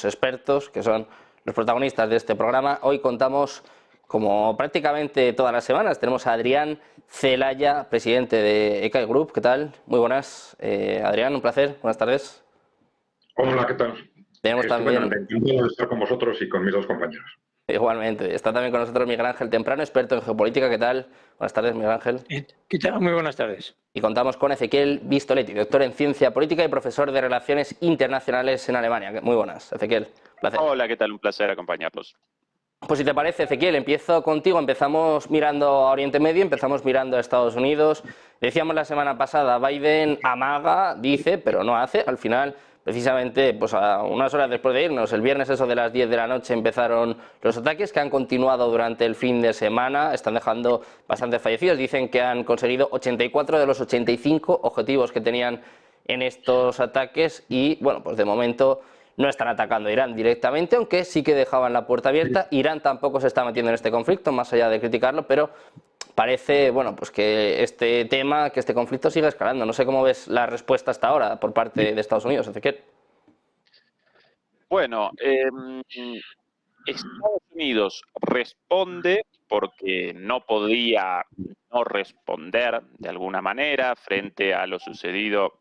expertos, que son los protagonistas de este programa. Hoy contamos, como prácticamente todas las semanas, tenemos a Adrián Celaya, presidente de ECAI Group. ¿Qué tal? Muy buenas. Adrián, un placer. Buenas tardes. Hola, ¿qué tal? Tenemos también... Encantado de estar con vosotros y con mis dos compañeros. Igualmente. Está también con nosotros Miguel Ángel Temprano, experto en geopolítica. ¿Qué tal? Buenas tardes, Miguel Ángel. ¿Qué tal? Muy buenas tardes. Y contamos con Ezequiel Vistoletti, doctor en Ciencia Política y profesor de Relaciones Internacionales en Alemania. Muy buenas, Ezequiel. Placer. Hola, ¿qué tal? Un placer acompañarlos. Pues si te parece, Ezequiel, empiezo contigo. Empezamos mirando a Oriente Medio, empezamos mirando a Estados Unidos. Decíamos la semana pasada, Biden amaga, dice, pero no hace. Al final, precisamente, pues a unas horas después de irnos, el viernes eso de las 10 de la noche empezaron los ataques que han continuado durante el fin de semana. Están dejando bastantes fallecidos. Dicen que han conseguido 84 de los 85 objetivos que tenían en estos ataques y, bueno, pues de momento no están atacando a Irán directamente, aunque sí que dejaban la puerta abierta. Irán tampoco se está metiendo en este conflicto, más allá de criticarlo, pero parece, bueno, pues que este tema, que este conflicto sigue escalando. No sé cómo ves la respuesta hasta ahora por parte de Estados Unidos, Ezequiel. Bueno, Estados Unidos responde porque no podía no responder de alguna manera frente a lo sucedido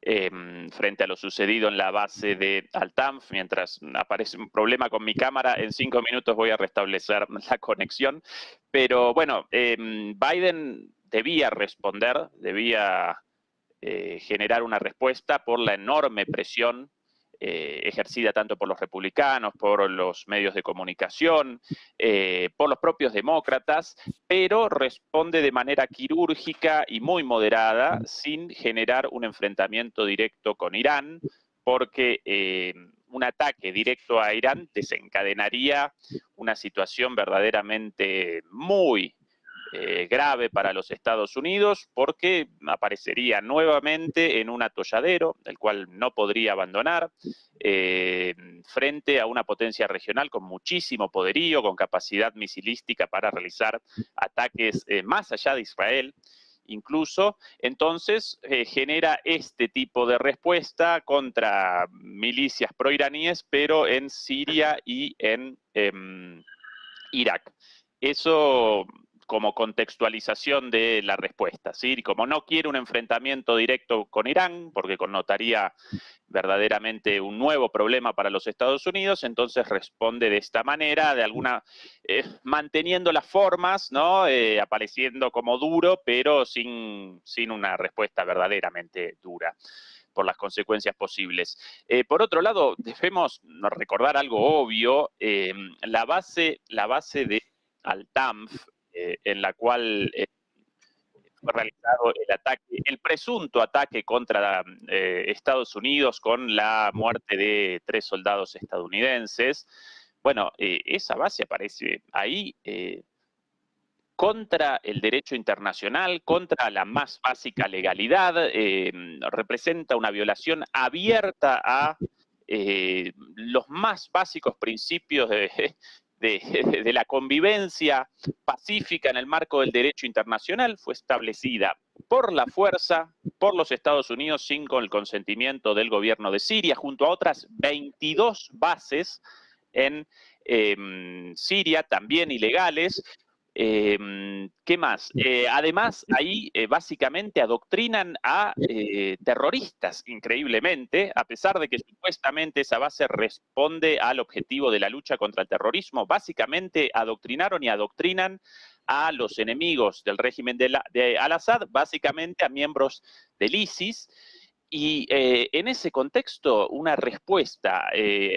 en la base de Al-Tanf. Mientras aparece un problema con mi cámara, en 5 minutos voy a restablecer la conexión. Pero bueno, Biden debía responder, debía generar una respuesta por la enorme presión ejercida tanto por los republicanos, por los medios de comunicación, por los propios demócratas, pero responde de manera quirúrgica y muy moderada, sin generar un enfrentamiento directo con Irán, porque un ataque directo a Irán desencadenaría una situación verdaderamente muy grave para los Estados Unidos, porque aparecería nuevamente en un atolladero, el cual no podría abandonar, frente a una potencia regional con muchísimo poderío, con capacidad misilística para realizar ataques más allá de Israel. Incluso, entonces, genera este tipo de respuesta contra milicias proiraníes, pero en Siria y en Irak. Eso como contextualización de la respuesta, ¿sí? Como no quiere un enfrentamiento directo con Irán, porque connotaría verdaderamente un nuevo problema para los Estados Unidos, entonces responde de esta manera, de alguna, manteniendo las formas, ¿no? Apareciendo como duro, pero sin una respuesta verdaderamente dura por las consecuencias posibles. Por otro lado, debemos recordar algo obvio, la base de Al-Tanf, en la cual fue realizado el ataque, el presunto ataque contra Estados Unidos con la muerte de 3 soldados estadounidenses. Bueno, esa base aparece ahí contra el derecho internacional, contra la más básica legalidad, representa una violación abierta a los más básicos principios de la convivencia pacífica en el marco del derecho internacional. Fue establecida por la fuerza, por los Estados Unidos, sin el consentimiento del gobierno de Siria, junto a otras 22 bases en Siria, también ilegales. ¿Qué más? Además, ahí básicamente adoctrinan a terroristas, increíblemente, a pesar de que supuestamente esa base responde al objetivo de la lucha contra el terrorismo. Básicamente adoctrinaron y adoctrinan a los enemigos del régimen de Al-Assad, básicamente a miembros del ISIS. Y en ese contexto, una respuesta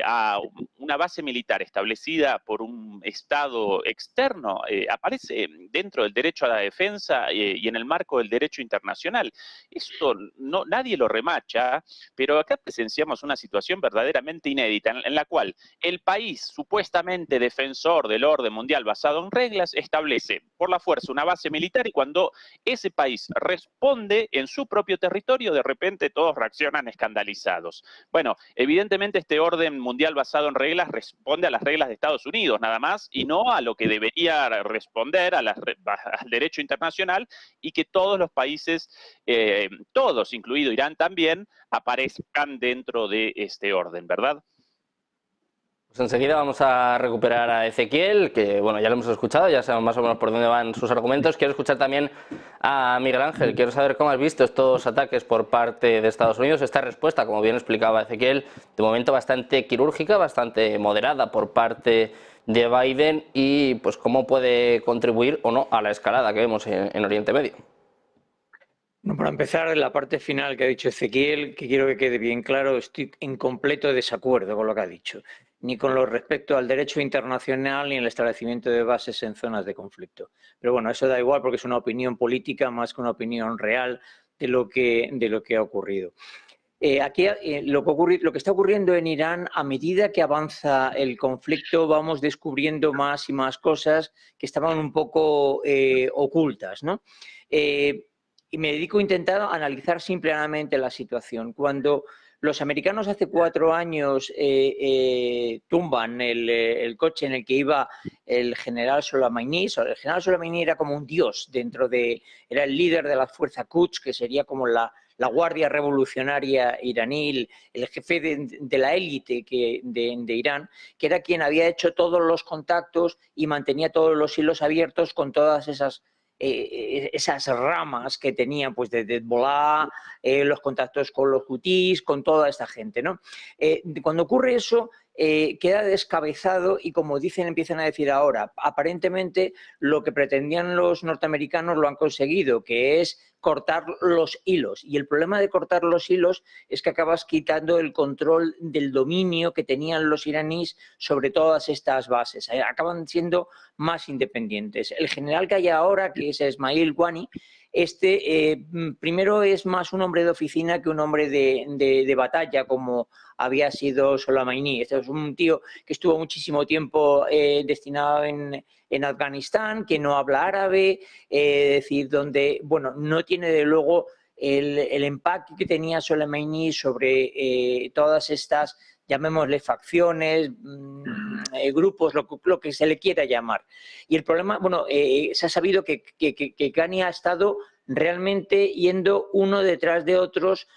a una base militar establecida por un Estado externo aparece dentro del derecho a la defensa y en el marco del derecho internacional. Esto nadie lo remacha, pero acá presenciamos una situación verdaderamente inédita en la cual el país supuestamente defensor del orden mundial basado en reglas establece por la fuerza una base militar, y cuando ese país responde en su propio territorio, de repente todos reaccionan escandalizados. Bueno, evidentemente este orden mundial basado en reglas responde a las reglas de Estados Unidos nada más, y no a lo que debería responder al derecho internacional, y que todos los países, todos, incluido Irán también, aparezcan dentro de este orden, ¿verdad? Pues enseguida vamos a recuperar a Ezequiel, que bueno, ya lo hemos escuchado, ya sabemos más o menos por dónde van sus argumentos. Quiero escuchar también a Miguel Ángel. Quiero saber cómo has visto estos ataques por parte de Estados Unidos, esta respuesta, como bien explicaba Ezequiel, de momento bastante quirúrgica, bastante moderada por parte de Biden, y pues cómo puede contribuir o no a la escalada que vemos en Oriente Medio. Bueno, para empezar, en la parte final que ha dicho Ezequiel, que quiero que quede bien claro, estoy en completo desacuerdo con lo que ha dicho, ni con lo respecto al derecho internacional ni el establecimiento de bases en zonas de conflicto. Pero bueno, eso da igual porque es una opinión política más que una opinión real de lo que ha ocurrido. Aquí lo que está ocurriendo en Irán, a medida que avanza el conflicto, vamos descubriendo más y más cosas que estaban un poco ocultas, ¿no? Y me dedico a intentar analizar simplemente la situación. Cuando los americanos hace 4 años tumban el coche en el que iba el general Soleimani, el general Soleimani era como un dios era el líder de la fuerza Quds, que sería como la Guardia Revolucionaria iraní, el jefe de la élite de Irán, que era quien había hecho todos los contactos y mantenía todos los hilos abiertos con todas esas ramas que tenían, pues de Hezbollah, los contactos con los hutís, con toda esta gente, ¿no? Cuando ocurre eso, queda descabezado y, como empiezan a decir ahora, aparentemente lo que pretendían los norteamericanos lo han conseguido, que es cortar los hilos. Y el problema de cortar los hilos es que acabas quitando el control del dominio que tenían los iraníes sobre todas estas bases. Acaban siendo más independientes. El general que hay ahora, que es Ismail Qaani, primero es más un hombre de oficina que un hombre de batalla, como había sido Soleimani. Este es un tío que estuvo muchísimo tiempo destinado en Afganistán, que no habla árabe, decir, donde, bueno, no tiene de luego el empaque que tenía Soleimani sobre todas estas, llamémosle facciones, grupos, lo que se le quiera llamar. Y el problema, bueno, se ha sabido que Qaani ha estado realmente yendo uno detrás de otros,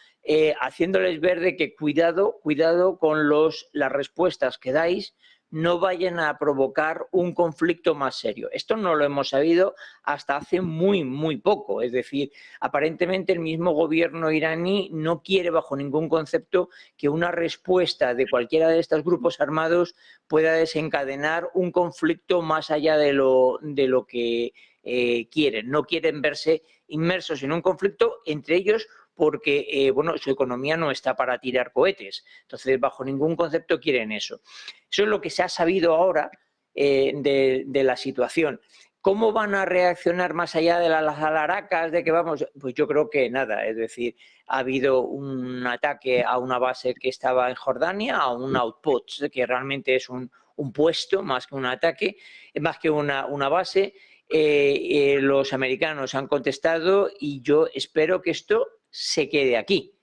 haciéndoles ver de que cuidado con las respuestas que dais, no vayan a provocar un conflicto más serio. Esto no lo hemos sabido hasta hace muy, muy poco. Es decir, aparentemente el mismo gobierno iraní no quiere bajo ningún concepto que una respuesta de cualquiera de estos grupos armados pueda desencadenar un conflicto más allá de lo que quieren. No quieren verse inmersos en un conflicto entre ellos, porque bueno, su economía no está para tirar cohetes. Entonces, bajo ningún concepto quieren eso. Eso es lo que se ha sabido ahora de la situación. ¿Cómo van a reaccionar más allá de las alaracas de que vamos? Pues yo creo que nada. Es decir, ha habido un ataque a una base que estaba en Jordania, a un outpost, que realmente es un puesto más que un ataque, más que una base. Los americanos han contestado y yo espero que esto se quede aquí,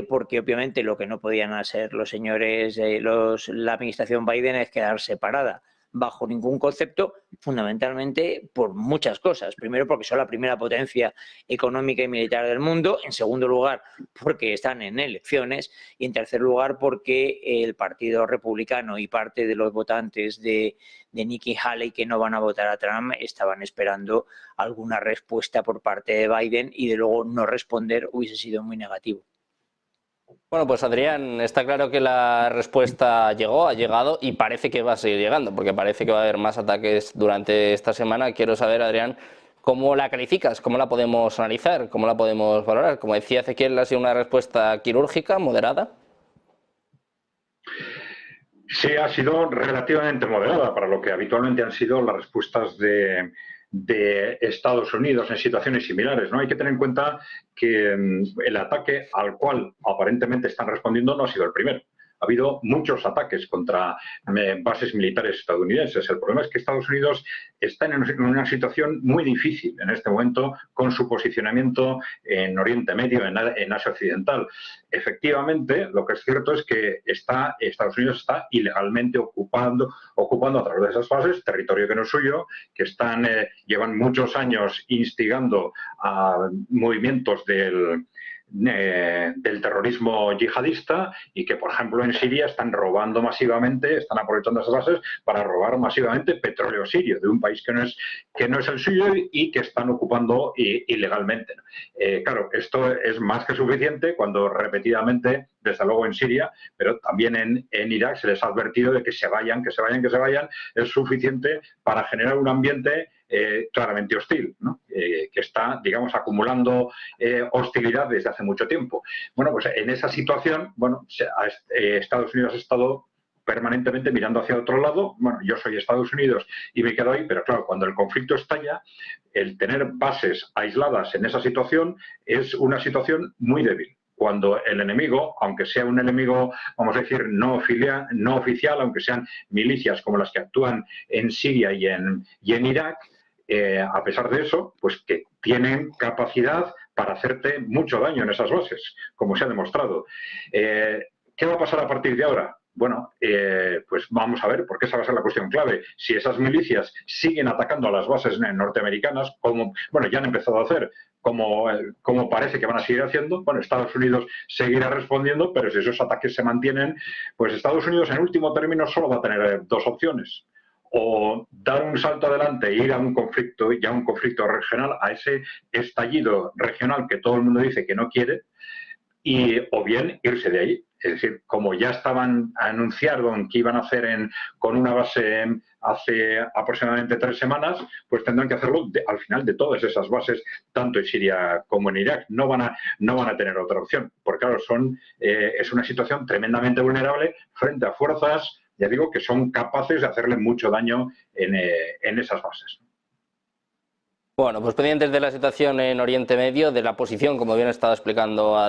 porque obviamente lo que no podían hacer los señores, la administración Biden, es quedar separada bajo ningún concepto, fundamentalmente por muchas cosas. Primero, porque son la primera potencia económica y militar del mundo. En segundo lugar, porque están en elecciones. Y en tercer lugar, porque el Partido Republicano y parte de los votantes de Nikki Haley, que no van a votar a Trump, estaban esperando alguna respuesta por parte de Biden, y de luego no responder hubiese sido muy negativo. Bueno, pues Adrián, está claro que la respuesta ha llegado y parece que va a seguir llegando, porque parece que va a haber más ataques durante esta semana. Quiero saber, Adrián, ¿cómo la calificas? ¿Cómo la podemos analizar? ¿Cómo la podemos valorar? Como decía Ezequiel, ¿ha sido una respuesta quirúrgica, moderada? Sí, ha sido relativamente moderada para lo que habitualmente han sido las respuestas de Estados Unidos en situaciones similares, ¿no? Hay que tener en cuenta que el ataque al cual aparentemente están respondiendo no ha sido el primero. Ha habido muchos ataques contra bases militares estadounidenses. El problema es que Estados Unidos está en una situación muy difícil en este momento con su posicionamiento en Oriente Medio, en Asia Occidental. Efectivamente, lo que es cierto es que Estados Unidos está ilegalmente ocupando a través de esas bases territorio que no es suyo, que llevan muchos años instigando a movimientos del terrorismo yihadista y que, por ejemplo, en Siria están robando masivamente, están aprovechando esas bases para robar masivamente petróleo sirio de un país que no es el suyo y que están ocupando ilegalmente. Claro, esto es más que suficiente cuando repetidamente, desde luego en Siria, pero también en Irak se les ha advertido de que se vayan, es suficiente para generar un ambiente claramente hostil, ¿no? Que está, digamos, acumulando hostilidad desde hace mucho tiempo. Bueno, pues en esa situación, bueno, Estados Unidos ha estado permanentemente mirando hacia otro lado. Bueno, yo soy Estados Unidos y me quedo ahí, pero claro, cuando el conflicto estalla, el tener bases aisladas en esa situación es una situación muy débil. Cuando el enemigo, aunque sea un enemigo, vamos a decir, no oficial, aunque sean milicias como las que actúan en Siria y en Irak, a pesar de eso, pues que tienen capacidad para hacerte mucho daño en esas bases, como se ha demostrado. ¿Qué va a pasar a partir de ahora? Bueno, pues vamos a ver, porque esa va a ser la cuestión clave. Si esas milicias siguen atacando a las bases norteamericanas, como, bueno, ya han empezado a hacer, como parece que van a seguir haciendo, bueno, Estados Unidos seguirá respondiendo, pero si esos ataques se mantienen, pues Estados Unidos en último término solo va a tener dos opciones. O dar un salto adelante e ir a un conflicto, regional, a ese estallido regional que todo el mundo dice que no quiere, o bien irse de ahí. Es decir, como ya estaban anunciando que iban a hacer con una base hace aproximadamente 3 semanas, pues tendrán que hacerlo al final de todas esas bases, tanto en Siria como en Irak. No van a tener otra opción, porque claro, es una situación tremendamente vulnerable frente a fuerzas, ya digo, que son capaces de hacerle mucho daño en esas bases. Bueno, pues pendientes de la situación en Oriente Medio, de la posición, como bien ha estado explicando Adrián.